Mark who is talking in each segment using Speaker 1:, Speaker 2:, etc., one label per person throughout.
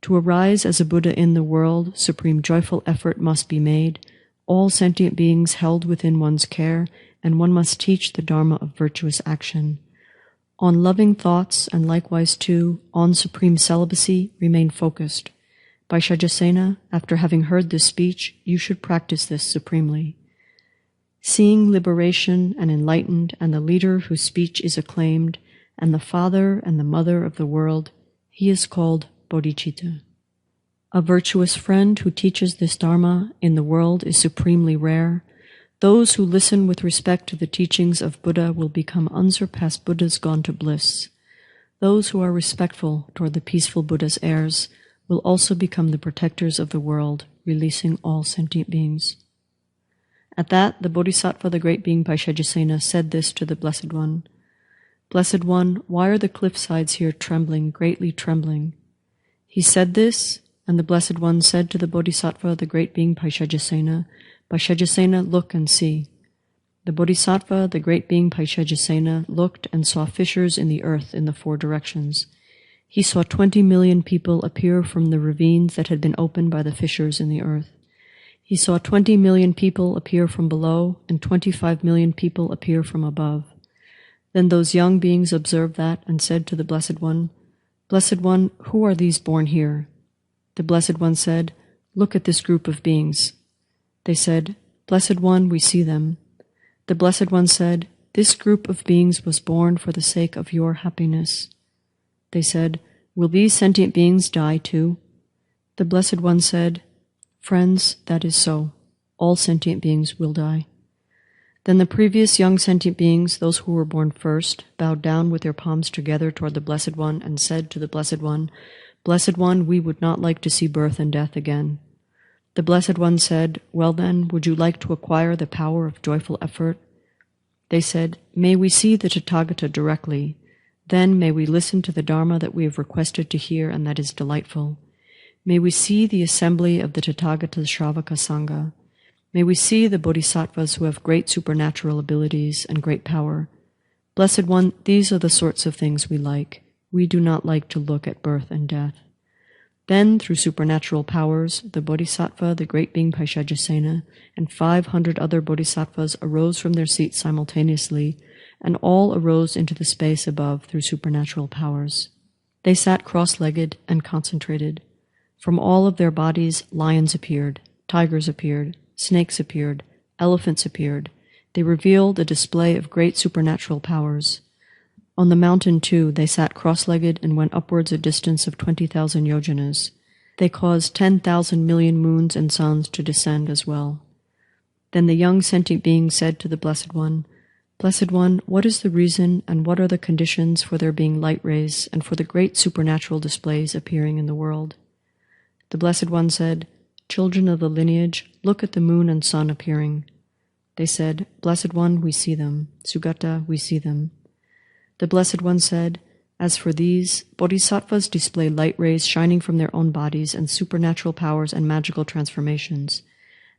Speaker 1: To arise as a Buddha in the world, supreme joyful effort must be made, all sentient beings held within one's care, and one must teach the Dharma of virtuous action. On loving thoughts, and likewise too, on supreme celibacy, remain focused. Vaishajasena, after having heard this speech, you should practice this supremely. Seeing liberation and enlightened, and the leader whose speech is acclaimed, and the father and the mother of the world, he is called Bodhicitta. A virtuous friend who teaches this Dharma in the world is supremely rare. Those who listen with respect to the teachings of Buddha will become unsurpassed Buddhas gone to bliss. Those who are respectful toward the peaceful Buddha's heirs will also become the protectors of the world, releasing all sentient beings. At that, the Bodhisattva, the great being Vaishajasena, said this to the Blessed One. Blessed One, why are the cliff sides here trembling, greatly trembling? He said this, and the Blessed One said to the Bodhisattva, the great being Vaishajasena, Vaishajasena, look and see. The Bodhisattva, the great being Vaishajasena, looked and saw fissures in the earth in the 4 directions. He saw 20 million people appear from the ravines that had been opened by the fissures in the earth. He saw 20 million people appear from below, and 25 million people appear from above. Then those young beings observed that and said to the Blessed One, Blessed One, who are these born here? The Blessed One said, look at this group of beings. They said, Blessed One, we see them. The Blessed One said, this group of beings was born for the sake of your happiness. They said, will these sentient beings die too? The Blessed One said, friends, that is so. All sentient beings will die. Then the previous young sentient beings, those who were born first, bowed down with their palms together toward the Blessed One and said to the Blessed One, Blessed One, we would not like to see birth and death again. The Blessed One said, well then, would you like to acquire the power of joyful effort? They said, may we see the Tathagata directly. Then may we listen to the Dharma that we have requested to hear and that is delightful. May we see the assembly of the Tathagata Shravaka Sangha. May we see the Bodhisattvas who have great supernatural abilities and great power. Blessed One, these are the sorts of things we like. We do not like to look at birth and death. Then, through supernatural powers, the Bodhisattva, the great being Vaishajasena, and 500 other Bodhisattvas arose from their seats simultaneously, and all arose into the space above through supernatural powers. They sat cross-legged and concentrated. From all of their bodies, lions appeared, tigers appeared, snakes appeared, elephants appeared. They revealed a display of great supernatural powers. On the mountain, too, they sat cross-legged and went upwards a distance of 20,000 yojanas. They caused 10,000 million moons and suns to descend as well. Then the young sentient being said to the Blessed One, Blessed One, what is the reason and what are the conditions for there being light rays and for the great supernatural displays appearing in the world? The Blessed One said, Children of the lineage, look at the moon and sun appearing. They said, Blessed One, we see them. Sugata, we see them. The Blessed One said, as for these, bodhisattvas display light rays shining from their own bodies and supernatural powers and magical transformations.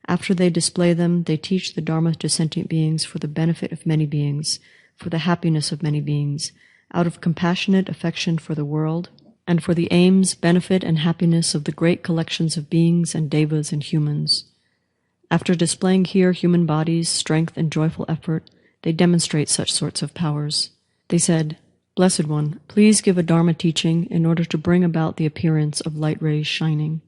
Speaker 1: After they display them, they teach the Dharma to sentient beings for the benefit of many beings, for the happiness of many beings, out of compassionate affection for the world, and for the aims, benefit, and happiness of the great collections of beings and devas and humans. After displaying here human bodies, strength, and joyful effort, they demonstrate such sorts of powers. They said, Blessed One, please give a Dharma teaching in order to bring about the appearance of light rays shining.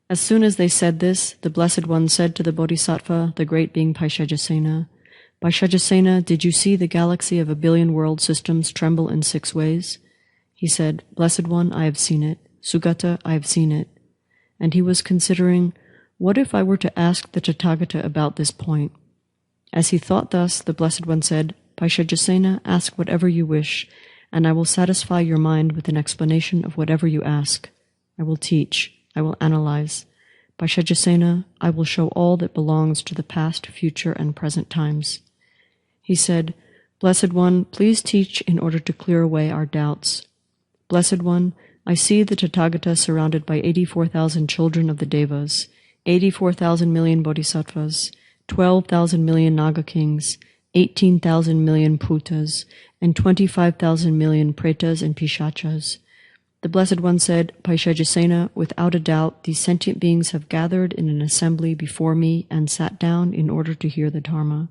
Speaker 1: As soon as they said this, the Blessed One said to the Bodhisattva, the great being Vaishajasena, Vaishajasena, did you see the galaxy of 1 billion world systems tremble in 6 ways? He said, Blessed One, I have seen it. Sugata, I have seen it. And he was considering, what if I were to ask the Tathagata about this point? As he thought thus, the Blessed One said, Vaishajasena, ask whatever you wish, and I will satisfy your mind with an explanation of whatever you ask. I will teach. I will analyze. Vaishajasena, I will show all that belongs to the past, future, and present times. He said, Blessed One, please teach in order to clear away our doubts. Blessed One, I see the Tathagata surrounded by 84,000 children of the Devas, 84,000 million Bodhisattvas, 12,000 million Naga kings, 18,000 million Putas, and 25,000 million Pretas and Pishachas. The Blessed One said, Paishajasena, without a doubt, these sentient beings have gathered in an assembly before me and sat down in order to hear the Dharma.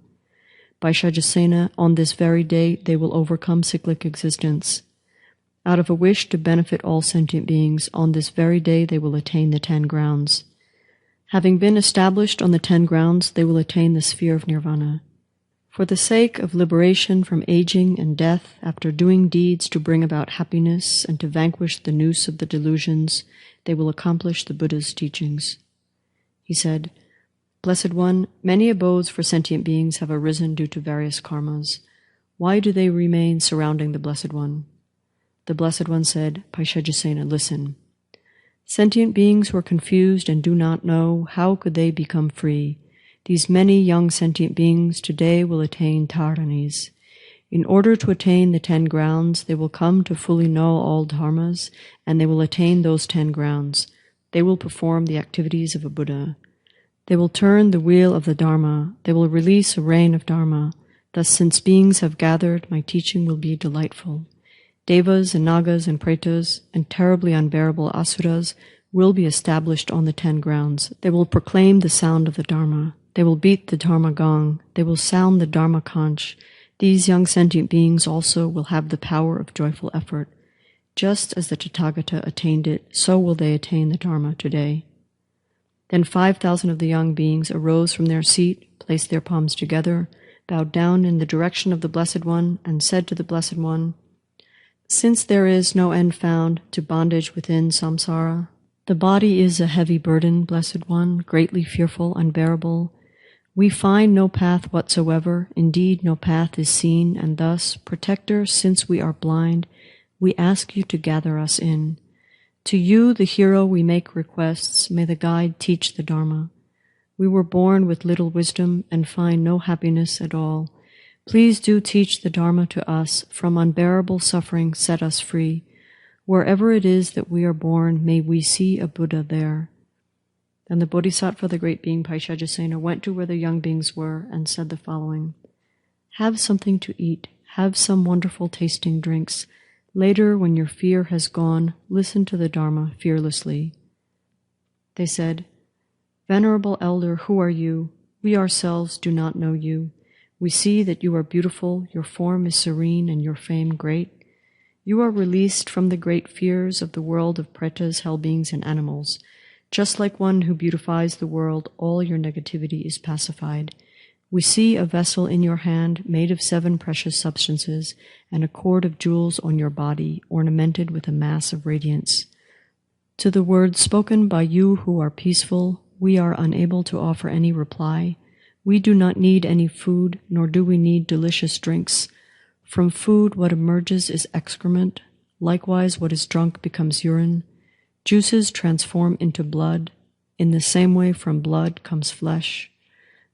Speaker 1: Paishajasena, on this very day they will overcome cyclic existence. Out of a wish to benefit all sentient beings, on this very day they will attain the 10 grounds. Having been established on the 10 grounds, they will attain the sphere of nirvana. For the sake of liberation from aging and death, after doing deeds to bring about happiness and to vanquish the noose of the delusions, they will accomplish the Buddha's teachings. He said, Blessed One, many abodes for sentient beings have arisen due to various karmas. Why do they remain surrounding the Blessed One? The Blessed One said, Paishajasena, listen. Sentient beings who are confused and do not know, how could they become free? These many young sentient beings today will attain taranis. In order to attain the 10 grounds, they will come to fully know all dharmas, and they will attain those 10 grounds. They will perform the activities of a Buddha. They will turn the wheel of the Dharma. They will release a rain of Dharma. Thus, since beings have gathered, my teaching will be delightful. Devas and Nagas and Pretas and terribly unbearable Asuras will be established on the 10 grounds. They will proclaim the sound of the Dharma. They will beat the Dharma gong. They will sound the Dharma conch. These young sentient beings also will have the power of joyful effort. Just as the Tathagata attained it, so will they attain the Dharma today. Then 5,000 of the young beings arose from their seat, placed their palms together, bowed down in the direction of the Blessed One, and said to the Blessed One, Since there is no end found to bondage within samsara, the body is a heavy burden, Blessed One, greatly fearful, unbearable. We find no path whatsoever, indeed no path is seen, and thus, Protector, since we are blind, we ask you to gather us in. To you, the hero, we make requests, may the guide teach the Dharma. We were born with little wisdom and find no happiness at all. Please do teach the Dharma to us, from unbearable suffering set us free. Wherever it is that we are born, may we see a Buddha there. Then the Bodhisattva, the great being Paishajasena, went to where the young beings were and said the following, Have something to eat, have some wonderful tasting drinks. Later, when your fear has gone, listen to the Dharma fearlessly. They said, Venerable Elder, who are you? We ourselves do not know you. We see that you are beautiful, your form is serene, and your fame great. You are released from the great fears of the world of pretas, hell beings, and animals. Just like one who beautifies the world, all your negativity is pacified. We see a vessel in your hand made of 7 precious substances and a cord of jewels on your body, ornamented with a mass of radiance. To the words spoken by you who are peaceful, we are unable to offer any reply. We do not need any food, nor do we need delicious drinks. From food, what emerges is excrement. Likewise, what is drunk becomes urine. Juices transform into blood. In the same way, from blood comes flesh.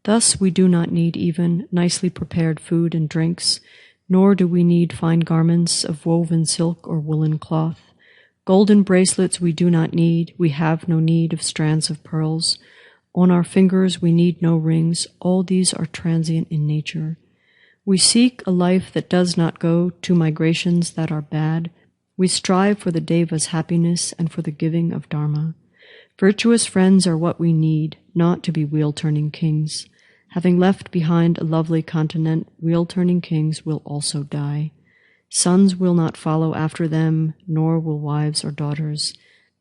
Speaker 1: Thus, we do not need even nicely prepared food and drinks, nor do we need fine garments of woven silk or woolen cloth. Golden bracelets we do not need. We have no need of strands of pearls. On our fingers we need no rings. All these are transient in nature. We seek a life that does not go to migrations that are bad. We strive for the Deva's happiness and for the giving of Dharma. Virtuous friends are what we need, not to be wheel-turning kings. Having left behind a lovely continent, wheel-turning kings will also die. Sons will not follow after them, nor will wives or daughters.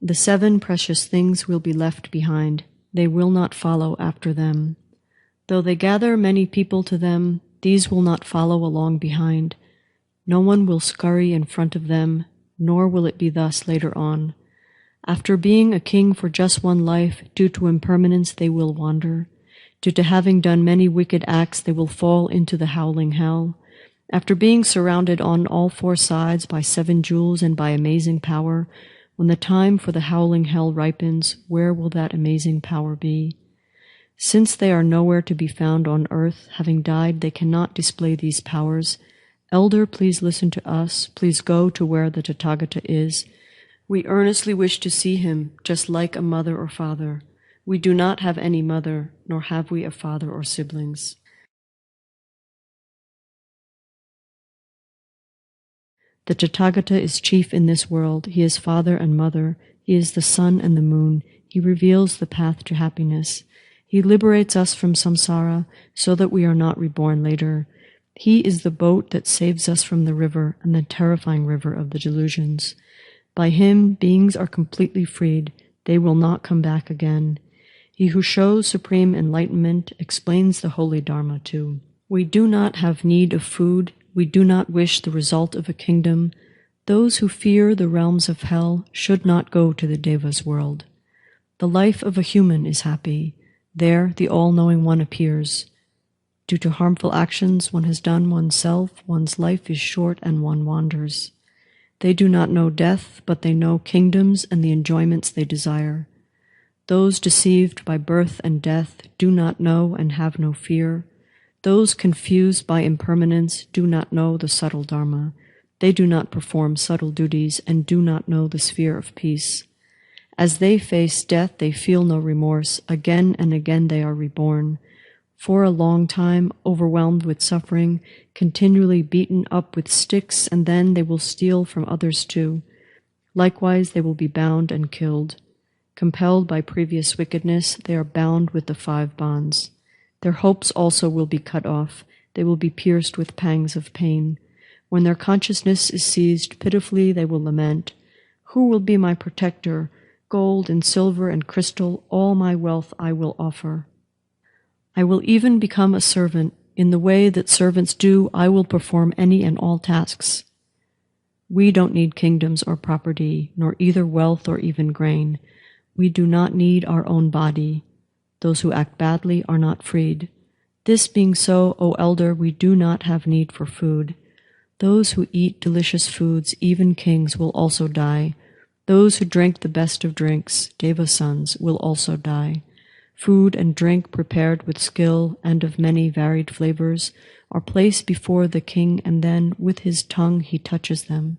Speaker 1: The 7 precious things will be left behind. They will not follow after them. Though they gather many people to them, these will not follow along behind. No one will scurry in front of them, nor will it be thus later on. After being a king for just one life, due to impermanence they will wander. Due to having done many wicked acts, they will fall into the howling hell. After being surrounded on all 4 sides by 7 jewels and by amazing power, when the time for the howling hell ripens, where will that amazing power be? Since they are nowhere to be found on earth, having died, they cannot display these powers. Elder, please listen to us. Please go to where the Tathagata is. We earnestly wish to see him, just like a mother or father. We do not have any mother, nor have we a father or siblings. The Tathagata is chief in this world. He is father and mother. He is the sun and the moon. He reveals the path to happiness. He liberates us from samsara so that we are not reborn later. He is the boat that saves us from the river and the terrifying river of the delusions. By him, beings are completely freed. They will not come back again. He who shows supreme enlightenment explains the holy Dharma too. We do not have need of food. We do not wish the result of a kingdom. Those who fear the realms of hell should not go to the Deva's world. The life of a human is happy. There the all-knowing one appears. Due to harmful actions one has done oneself, one's life is short and one wanders. They do not know death, but they know kingdoms and the enjoyments they desire. Those deceived by birth and death do not know and have no fear. Those confused by impermanence do not know the subtle Dharma. They do not perform subtle duties and do not know the sphere of peace. As they face death, they feel no remorse. Again and again they are reborn. For a long time, overwhelmed with suffering, continually beaten up with sticks, and then they will steal from others too. Likewise, they will be bound and killed. Compelled by previous wickedness, they are bound with the 5 bonds. Their hopes also will be cut off. They will be pierced with pangs of pain. When their consciousness is seized, pitifully they will lament, "Who will be my protector? Gold and silver and crystal, all my wealth I will offer. I will even become a servant. In the way that servants do, I will perform any and all tasks." We don't need kingdoms or property, nor either wealth or even grain. We do not need our own body. Those who act badly are not freed. This being so, O elder, we do not have need for food. Those who eat delicious foods, even kings, will also die. Those who drink the best of drinks, Deva sons, will also die. Food and drink prepared with skill and of many varied flavors are placed before the king, and then with his tongue he touches them.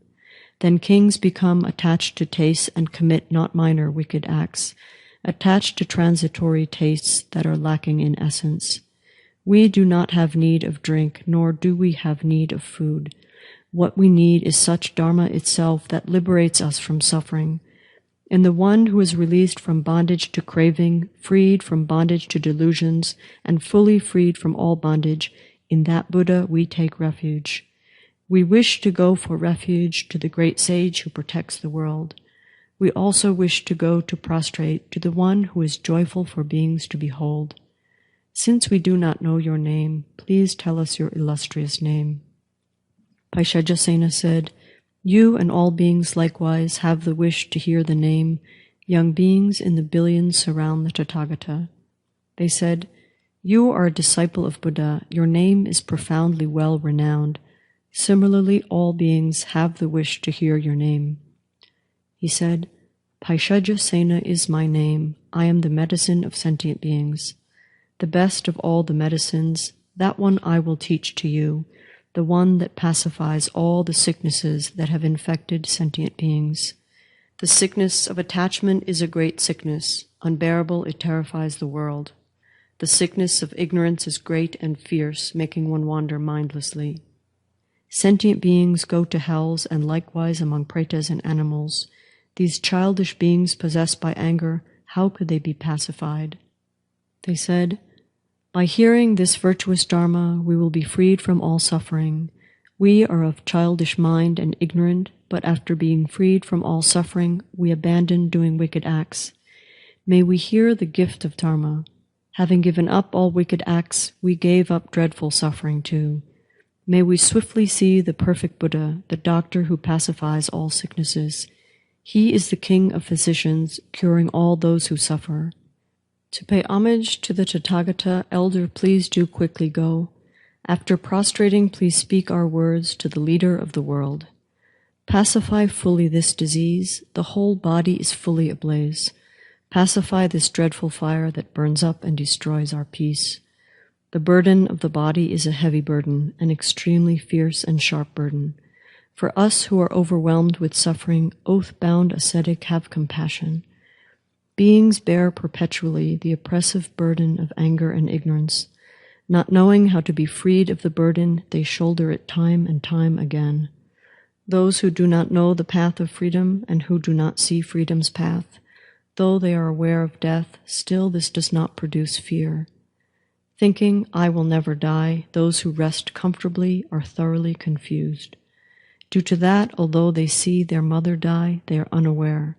Speaker 1: Then kings become attached to tastes and commit not minor wicked acts, attached to transitory tastes that are lacking in essence. We do not have need of drink, nor do we have need of food. What we need is such Dharma itself that liberates us from suffering. In the one who is released from bondage to craving, freed from bondage to delusions, and fully freed from all bondage, in that Buddha we take refuge. We wish to go for refuge to the great sage who protects the world. We also wish to go to prostrate to the one who is joyful for beings to behold. Since we do not know your name, please tell us your illustrious name. Paishajasena said, "You and all beings likewise have the wish to hear the name. Young beings in the billions surround the Tathagata." They said, "You are a disciple of Buddha. Your name is profoundly well renowned. Similarly, all beings have the wish to hear your name." He said, "Paishajasena is my name. I am the medicine of sentient beings. The best of all the medicines, that one I will teach to you, the one that pacifies all the sicknesses that have infected sentient beings. The sickness of attachment is a great sickness. Unbearable, it terrifies the world. The sickness of ignorance is great and fierce, making one wander mindlessly. Sentient beings go to hells and likewise among pretas and animals. These childish beings possessed by anger, how could they be pacified?" They said, "By hearing this virtuous Dharma, we will be freed from all suffering. We are of childish mind and ignorant, but after being freed from all suffering, we abandon doing wicked acts. May we hear the gift of Dharma. Having given up all wicked acts, we gave up dreadful suffering too. May we swiftly see the perfect Buddha, the doctor who pacifies all sicknesses. He is the king of physicians, curing all those who suffer. To pay homage to the Tathagata, elder, please do quickly go. After prostrating, please speak our words to the leader of the world. Pacify fully this disease. The whole body is fully ablaze. Pacify this dreadful fire that burns up and destroys our peace. The burden of the body is a heavy burden, an extremely fierce and sharp burden. For us who are overwhelmed with suffering, oath-bound ascetic, have compassion. Beings bear perpetually the oppressive burden of anger and ignorance. Not knowing how to be freed of the burden, they shoulder it time and time again. Those who do not know the path of freedom and who do not see freedom's path, though they are aware of death, still this does not produce fear. Thinking, I will never die, those who rest comfortably are thoroughly confused. Due to that, although they see their mother die, they are unaware.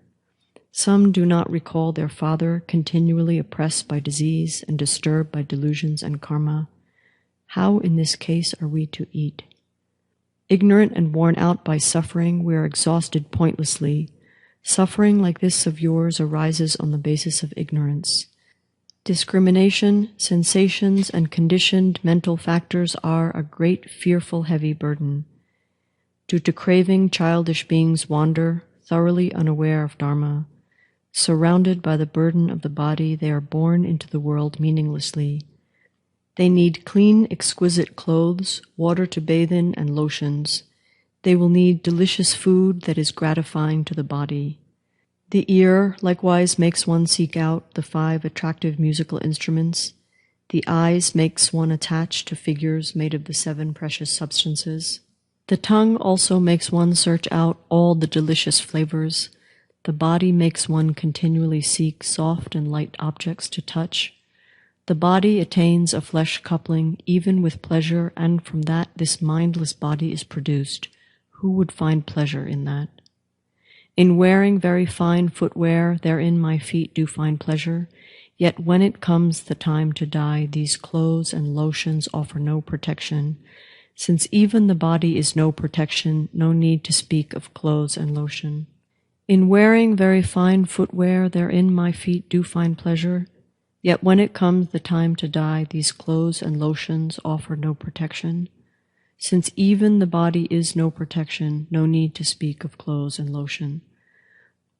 Speaker 1: Some do not recall their father, continually oppressed by disease and disturbed by delusions and karma. How in this case are we to eat? Ignorant and worn out by suffering, we are exhausted pointlessly. Suffering like this of yours arises on the basis of ignorance. Discrimination, sensations, and conditioned mental factors are a great, fearful, heavy burden. Due to craving, childish beings wander, thoroughly unaware of Dharma. Surrounded by the burden of the body, they are born into the world meaninglessly. They need clean, exquisite clothes, water to bathe in, and lotions. They will need delicious food that is gratifying to the body. The ear likewise makes one seek out the 5 attractive musical instruments. The eyes makes one attach to figures made of the 7 precious substances. The tongue also makes one search out all the delicious flavors. The body makes one continually seek soft and light objects to touch. The body attains a flesh coupling even with pleasure, and from that this mindless body is produced. Who would find pleasure in that? In wearing very fine footwear, therein my feet do find pleasure. Yet when it comes the time to die, these clothes and lotions offer no protection. Since even the body is no protection, no need to speak of clothes and lotion. In wearing very fine footwear, therein my feet do find pleasure. Yet when it comes the time to die, these clothes and lotions offer no protection. Since even the body is no protection, no need to speak of clothes and lotion.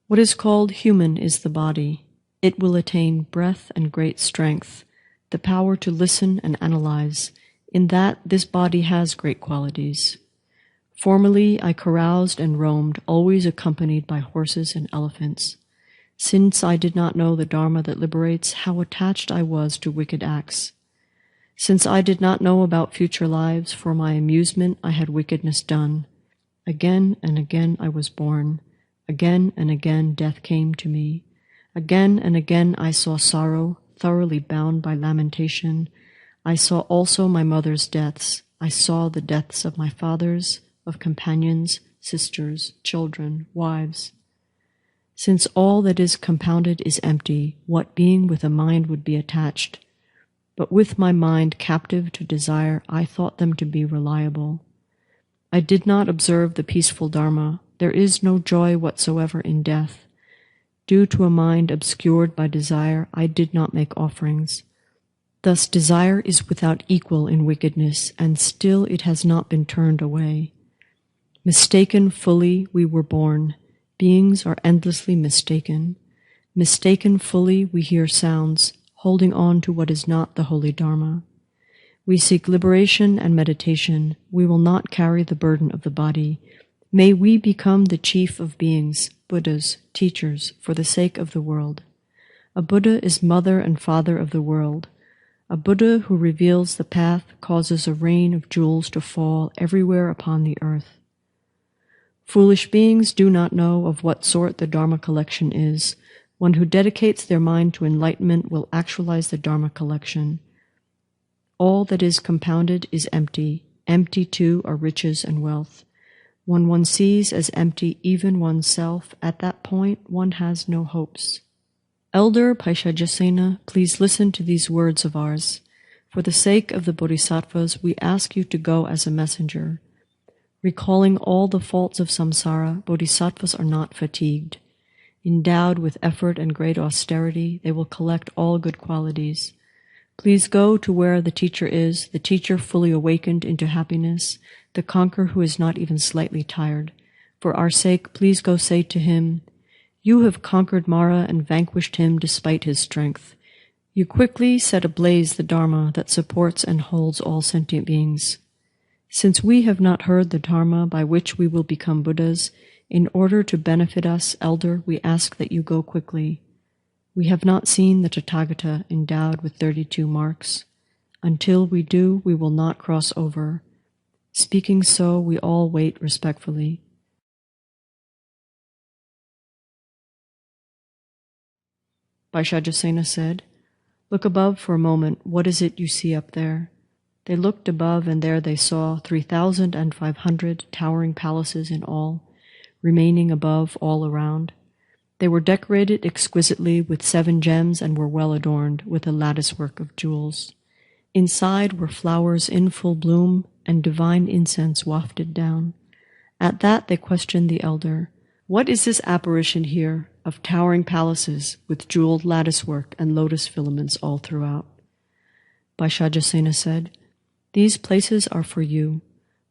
Speaker 1: What is called human is the body. It will attain breadth and great strength, the power to listen and analyze. In that, this body has great qualities. Formerly, I caroused and roamed, always accompanied by horses and elephants. Since I did not know the Dharma that liberates, how attached I was to wicked acts. Since I did not know about future lives, for my amusement I had wickedness done. Again and again I was born. Again and again death came to me. Again and again I saw sorrow, thoroughly bound by lamentation. I saw also my mother's deaths. I saw the deaths of my fathers, of companions, sisters, children, wives. Since all that is compounded is empty, what being with a mind would be attached? But with my mind captive to desire, I thought them to be reliable. I did not observe the peaceful Dharma. There is no joy whatsoever in death. Due to a mind obscured by desire, I did not make offerings. Thus desire is without equal in wickedness, and still it has not been turned away. Mistaken fully we were born. Beings are endlessly mistaken. Mistaken fully we hear sounds, holding on to what is not the holy Dharma. We seek liberation and meditation. We will not carry the burden of the body. May we become the chief of beings, Buddhas, teachers, for the sake of the world. A Buddha is mother and father of the world. A Buddha who reveals the path causes a rain of jewels to fall everywhere upon the earth. Foolish beings do not know of what sort the Dharma collection is. One who dedicates their mind to enlightenment will actualize the Dharma collection. All that is compounded is empty. Empty, too, are riches and wealth. When one sees as empty even oneself, at that point one has no hopes. Elder Paishajasena, please listen to these words of ours. For the sake of the Bodhisattvas, we ask you to go as a messenger. Recalling all the faults of samsara, Bodhisattvas are not fatigued. Endowed with effort and great austerity, they will collect all good qualities. Please go to where the teacher is, the teacher fully awakened into happiness, the conqueror who is not even slightly tired. For our sake, please go say to him, you have conquered Mara and vanquished him despite his strength. You quickly set ablaze the Dharma that supports and holds all sentient beings. Since we have not heard the Dharma by which we will become Buddhas, in order to benefit us, Elder, we ask that you go quickly. We have not seen the Tathagata endowed with 32 marks. Until we do, we will not cross over. Speaking so, we all wait respectfully. Vaishajasena said, "Look above for a moment. What is it you see up there?" They looked above, and there they saw 3,500 towering palaces in all, remaining above all around. They were decorated exquisitely with 7 gems and were well adorned with a lattice-work of jewels. Inside were flowers in full bloom, and divine incense wafted down. At that they questioned the elder, "What is this apparition here of towering palaces with jeweled lattice-work and lotus filaments all throughout?" Vaishajasena said, "These places are for you.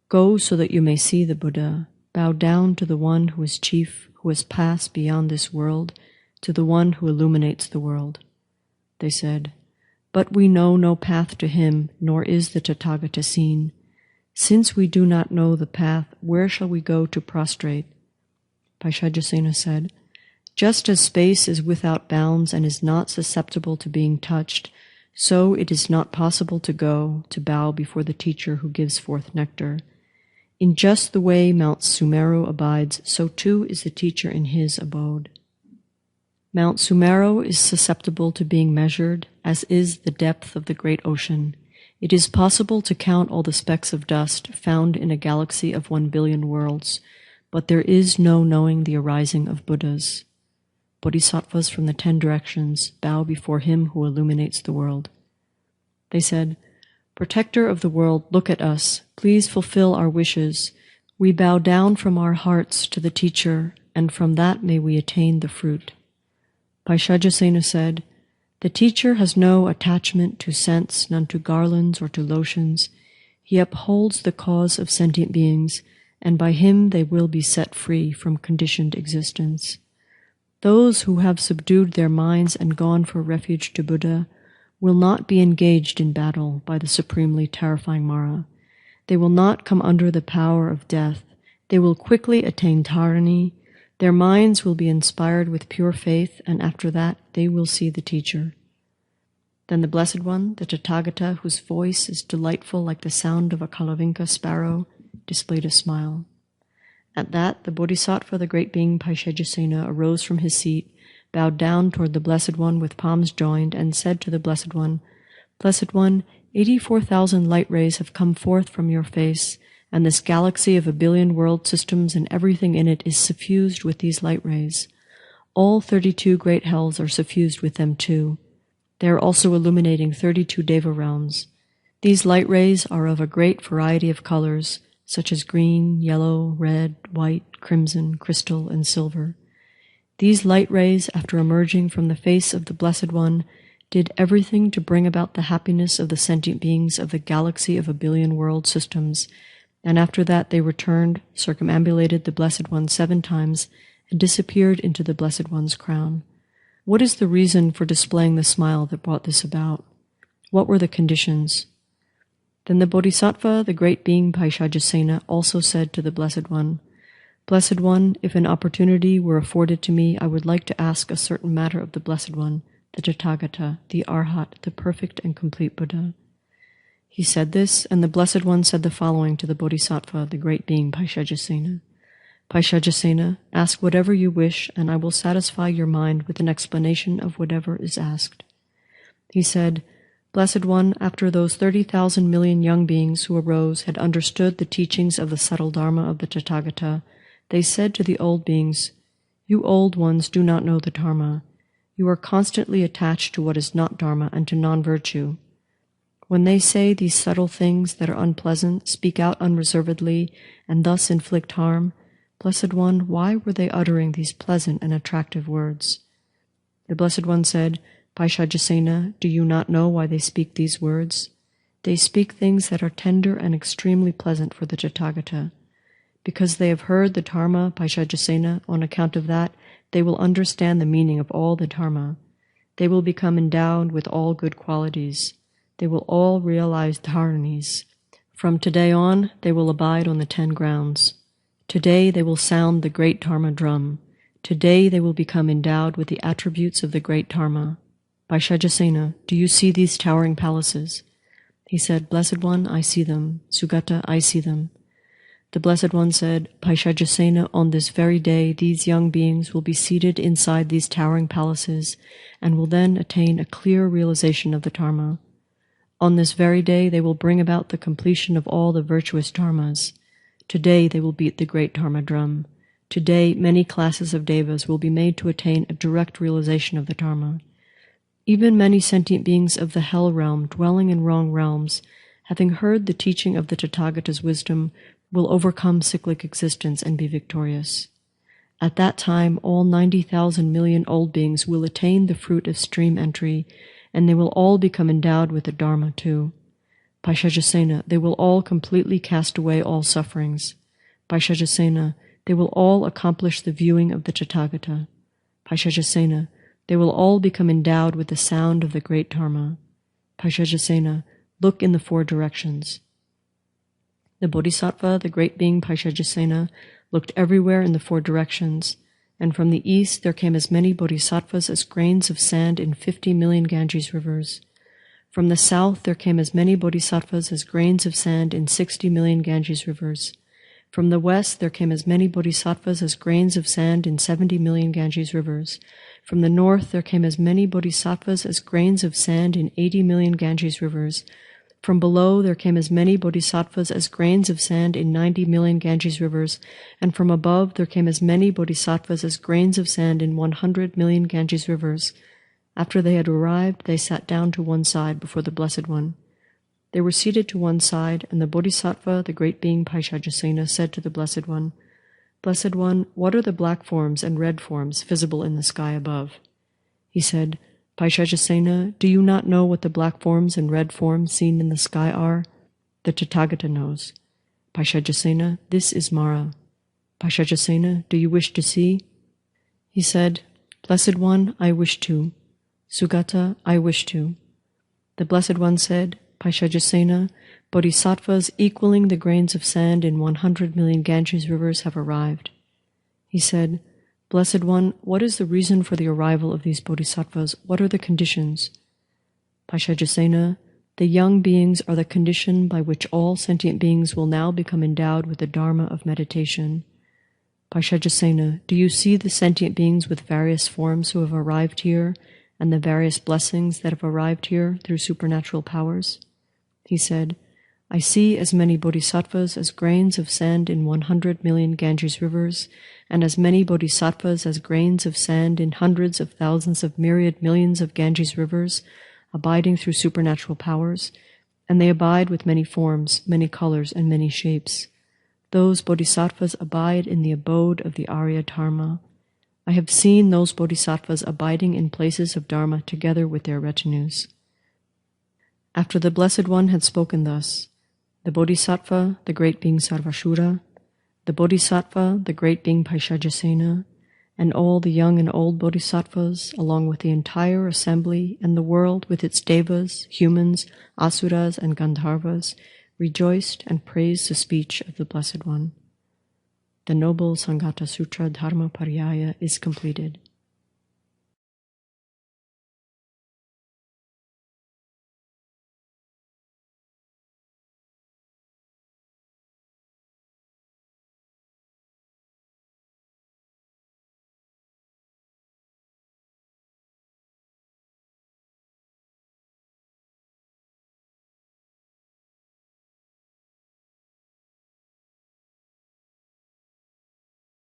Speaker 1: Go so that you may see the Buddha. Bow down to the one who is chief, who has passed beyond this world, to the one who illuminates the world." They said, "But we know no path to him, nor is the Tathagata seen. Since we do not know the path, where shall we go to prostrate?" Vaishajasena said, "Just as space is without bounds and is not susceptible to being touched, so it is not possible to go to bow before the teacher who gives forth nectar. In just the way Mount Sumeru abides, so too is the teacher in his abode. Mount Sumeru is susceptible to being measured, as is the depth of the great ocean. It is possible to count all the specks of dust found in a galaxy of 1 billion worlds, but there is no knowing the arising of Buddhas. Bodhisattvas from the 10 directions bow before him who illuminates the world." They said, "Protector of the world, look at us. Please fulfill our wishes. We bow down from our hearts to the teacher, and from that may we attain the fruit." Vaishajasena said, "The teacher has no attachment to scents, none to garlands or to lotions. He upholds the cause of sentient beings, and by him they will be set free from conditioned existence. Those who have subdued their minds and gone for refuge to Buddha will not be engaged in battle by the supremely terrifying Mara. They will not come under the power of death. They will quickly attain Dharani. Their minds will be inspired with pure faith, and after that they will see the teacher." Then the Blessed One, the Tathagata, whose voice is delightful like the sound of a Kalavinka sparrow, displayed a smile. At that, the Bodhisattva, the great being Vaishajasena, arose from his seat, bowed down toward the Blessed One with palms joined, and said to the Blessed One, "Blessed One, 84,000 light rays have come forth from your face, and this galaxy of 1 billion world systems and everything in it is suffused with these light rays. All 32 great hells are suffused with them too. They are also illuminating 32 Deva realms. These light rays are of a great variety of colors, such as green, yellow, red, white, crimson, crystal, and silver. These light rays, after emerging from the face of the Blessed One, did everything to bring about the happiness of the sentient beings of the galaxy of 1 billion world systems, and after that they returned, circumambulated the Blessed One 7 times, and disappeared into the Blessed One's crown. What is the reason for displaying the smile that brought this about? What were the conditions?" Then the Bodhisattva, the great being Vaishajasena, also said to the Blessed One, "Blessed One, if an opportunity were afforded to me, I would like to ask a certain matter of the Blessed One, the Tathagata, the Arhat, the perfect and complete Buddha." He said this, and the Blessed One said the following to the Bodhisattva, the great being Vaishajasena. "Vaishajasena, ask whatever you wish, and I will satisfy your mind with an explanation of whatever is asked." He said, "Blessed One, after those 30,000 million young beings who arose had understood the teachings of the subtle Dharma of the Tathagata, they said to the old beings, 'You old ones do not know the Dharma. You are constantly attached to what is not Dharma and to non-virtue. When they say these subtle things that are unpleasant, speak out unreservedly, and thus inflict harm, Blessed One, why were they uttering these pleasant and attractive words?" The Blessed One said, "Vaishajasena, do you not know why they speak these words? They speak things that are tender and extremely pleasant for the Tathagata. Because they have heard the Dharma, Vaishajasena, on account of that, they will understand the meaning of all the Dharma. They will become endowed with all good qualities. They will all realize Dharanis. From today on, they will abide on the 10 grounds. Today they will sound the great Dharma drum. Today they will become endowed with the attributes of the great Dharma. Vaishajasena, do you see these towering palaces?" He said, "Blessed One, I see them. Sugata, I see them." The Blessed One said, Paishajasena, on this very day these young beings will be seated inside these towering palaces and will then attain a clear realization of the Dharma. On this very day they will bring about the completion of all the virtuous dharmas. Today they will beat the great Dharma drum. Today many classes of devas will be made to attain a direct realization of the Dharma. Even many sentient beings of the hell realm dwelling in wrong realms, having heard the teaching of the Tathagata's wisdom, will overcome cyclic existence and be victorious. At that time, all 90,000 million old beings will attain the fruit of stream entry, and they will all become endowed with the Dharma too. Paishajasena, they will all completely cast away all sufferings. Paishajasena, they will all accomplish the viewing of the Tathagata. Paishajasena, they will all become endowed with the sound of the great Dharma. Paishajasena, look in the four directions. The Bodhisattva, the great being Paishajasena, looked everywhere in the four directions, and from the east there came as many bodhisattvas as grains of sand in 50 million Ganges rivers. From the south there came as many bodhisattvas as grains of sand in 60 million Ganges rivers. From the west there came as many bodhisattvas as grains of sand in 70 million Ganges rivers. From the north there came as many bodhisattvas as grains of sand in 80 million Ganges rivers. From below there came as many bodhisattvas as grains of sand in 90 million Ganges rivers, and from above there came as many bodhisattvas as grains of sand in 100 million Ganges rivers. After they had arrived, they sat down to one side before the Blessed One. They were seated to one side, and the Bodhisattva, the great being Paishajasena, said to the Blessed One, Blessed One, what are the black forms and red forms visible in the sky above? He said, Paishajasena, do you not know what the black forms and red forms seen in the sky are? The Tathagata knows. Paishajasena, this is Mara. Paishajasena, do you wish to see? He said, Blessed One, I wish to. Sugata, I wish to. The Blessed One said, Paishajasena, bodhisattvas equaling the grains of sand in 100 million Ganges rivers have arrived. He said, Blessed One, what is the reason for the arrival of these bodhisattvas? What are the conditions? Paishajasena, the young beings are the condition by which all sentient beings will now become endowed with the Dharma of meditation. Paishajasena, do you see the sentient beings with various forms who have arrived here, and the various blessings that have arrived here through supernatural powers? He said, I see as many bodhisattvas as grains of sand in 100 million Ganges rivers, and as many bodhisattvas as grains of sand in hundreds of thousands of myriad millions of Ganges rivers, abiding through supernatural powers, and they abide with many forms, many colors, and many shapes. Those bodhisattvas abide in the abode of the Arya Dharma. I have seen those bodhisattvas abiding in places of Dharma together with their retinues. After the Blessed One had spoken thus, the Bodhisattva, the great being Sarvashura, the Bodhisattva, the great being Paishajasena, and all the young and old bodhisattvas, along with the entire assembly and the world with its devas, humans, asuras, and gandharvas, rejoiced and praised the speech of the Blessed One. The Noble Samghata Sutra Dharma Pariyaya is completed.